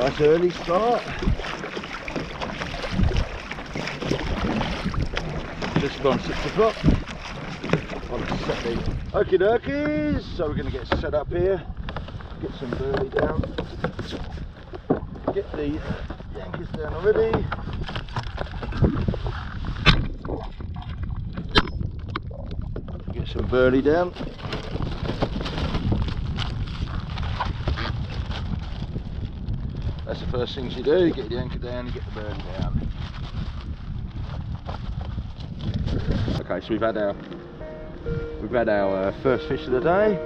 Nice early start. Just gone 6 o'clock. On Saturday. Okie dokies. So we're going to get set up here. Get some burley down. Get the Yankees down already. Get some burley down. That's the first things you do. You get the anchor down, you get the burley down. Okay, so we've had our first fish of the day.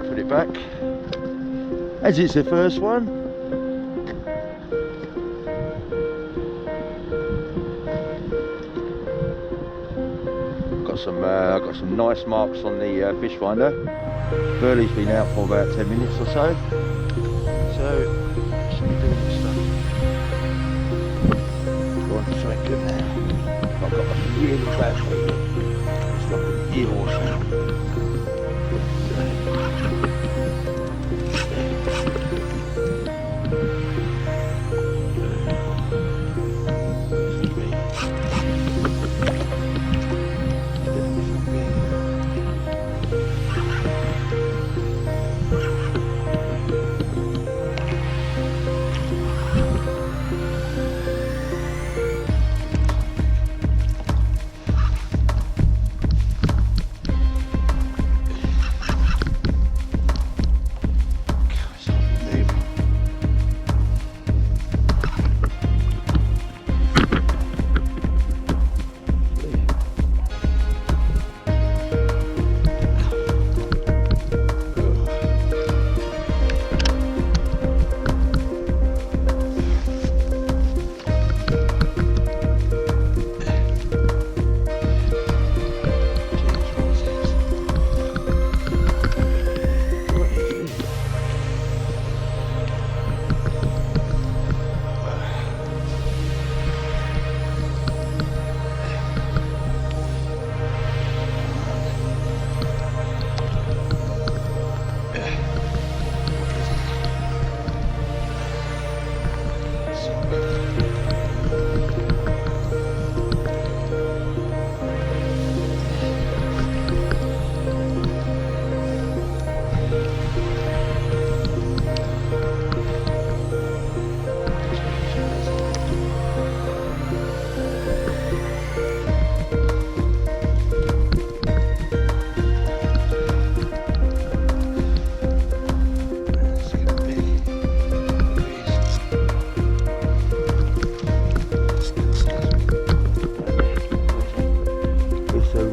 Put it back. As it's the first one. I've got some nice marks on the fish finder. Burley's been out for about 10 minutes or so. So, should be doing this stuff. Go on, something good now. I've got a really bad feeling. It's like an eel or something.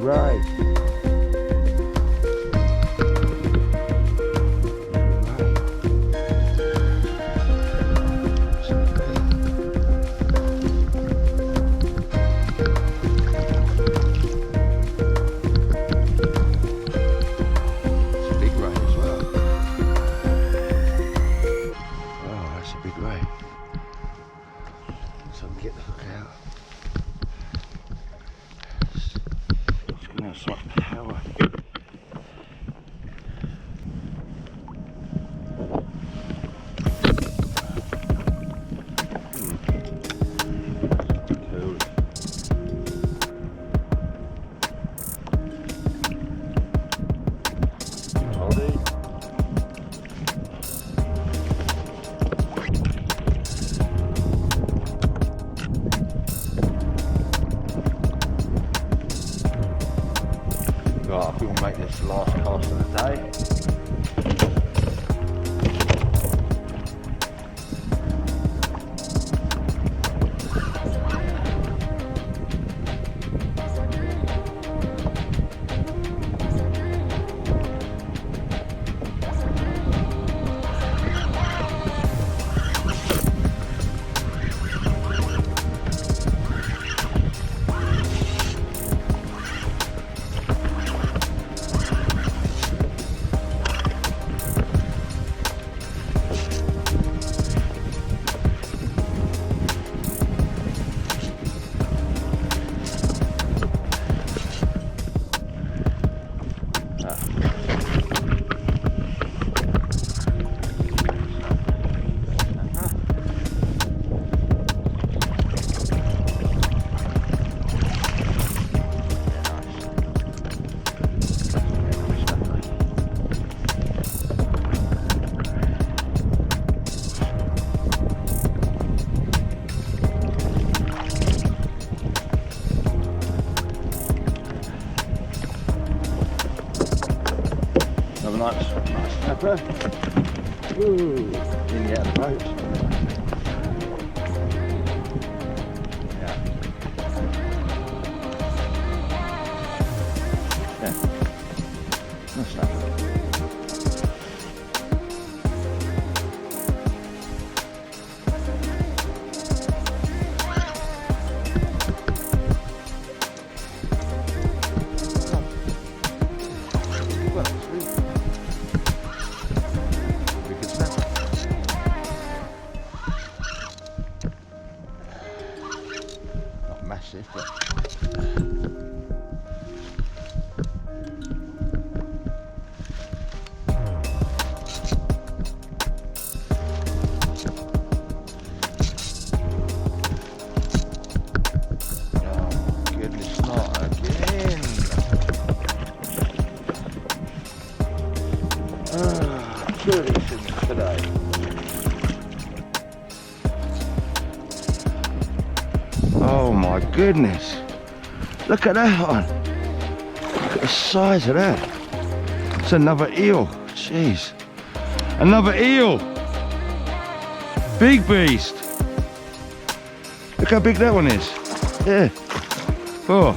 Right, I think we'll make this the last cast of the day. another nice snapper. Ooh, in the other boat. Yeah. Yeah. Nice snapper. Massive, but oh goodness, not again. Two editions today. Oh my goodness, look at that one. Look at the size of that. It's another eel. Jeez, another eel. Big beast. Look how big that one is. Yeah. Oh,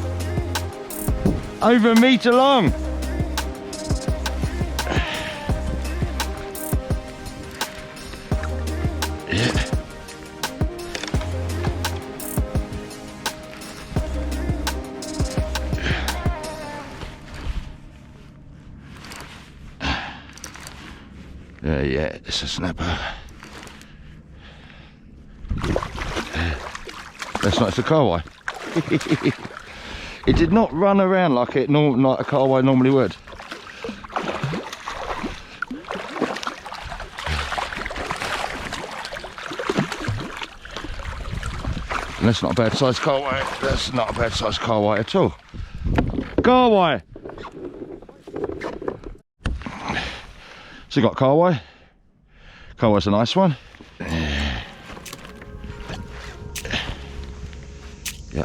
over a metre long. Yeah, it's a snapper. That's not, it's a carway. It did not run around like a carway normally would. And that's not a bad sized carway. That's not a bad sized carway at all. Carway! So you got carway. Carway's a nice one. Yeah.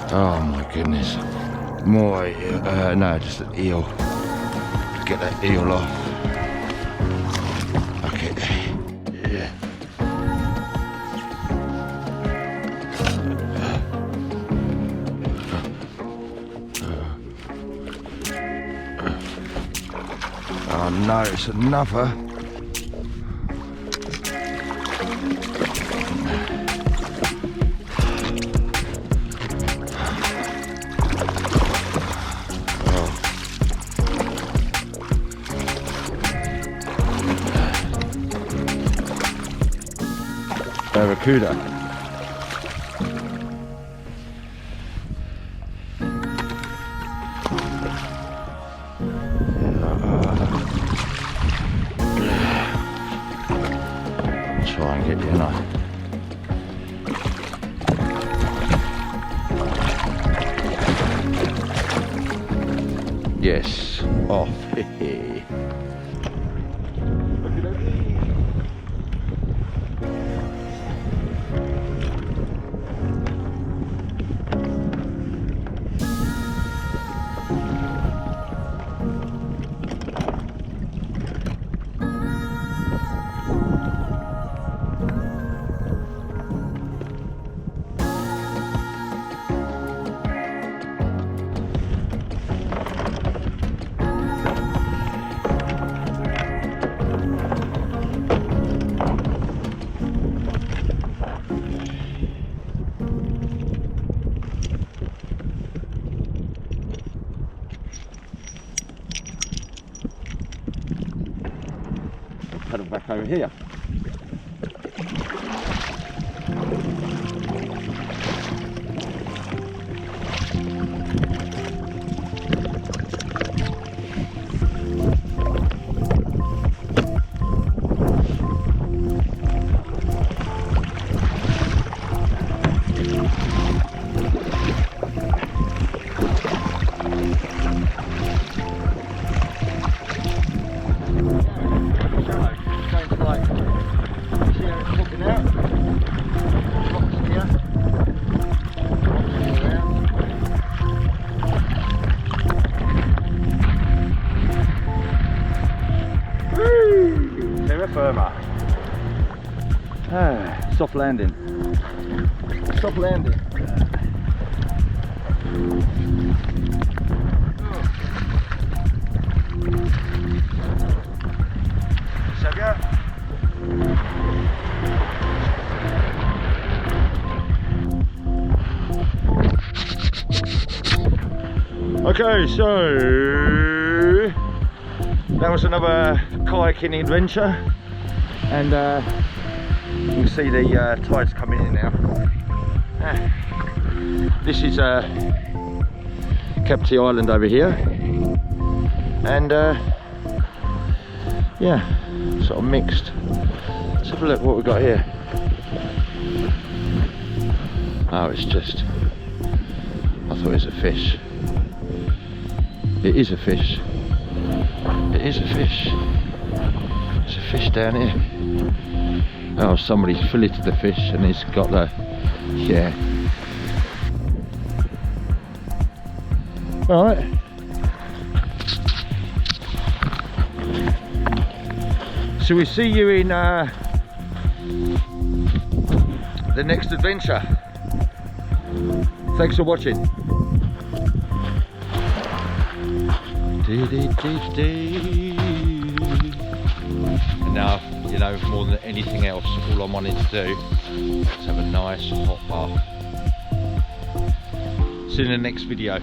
Oh my goodness. More, no, just an eel. Get that eel off. Okay. Yeah. Oh no, it's another. Barracuda. Try and get you now. Yes, off. Paddle back over here. Soft landing. Soft landing. Okay, so that was another kayaking adventure, and you can see the tides coming in now. This is Capty Island over here, and yeah, sort of mixed. Let's have a look what we've got here. Oh, it's just, I thought it was a fish. It is a fish. It is a fish. There's a fish down here. Oh, somebody's filleted the fish and he's got the, yeah. Alright. So we see you in the next adventure. Thanks for watching. And now, you know, more than anything else, all I'm wanting to do is have a nice hot bath. See you in the next video.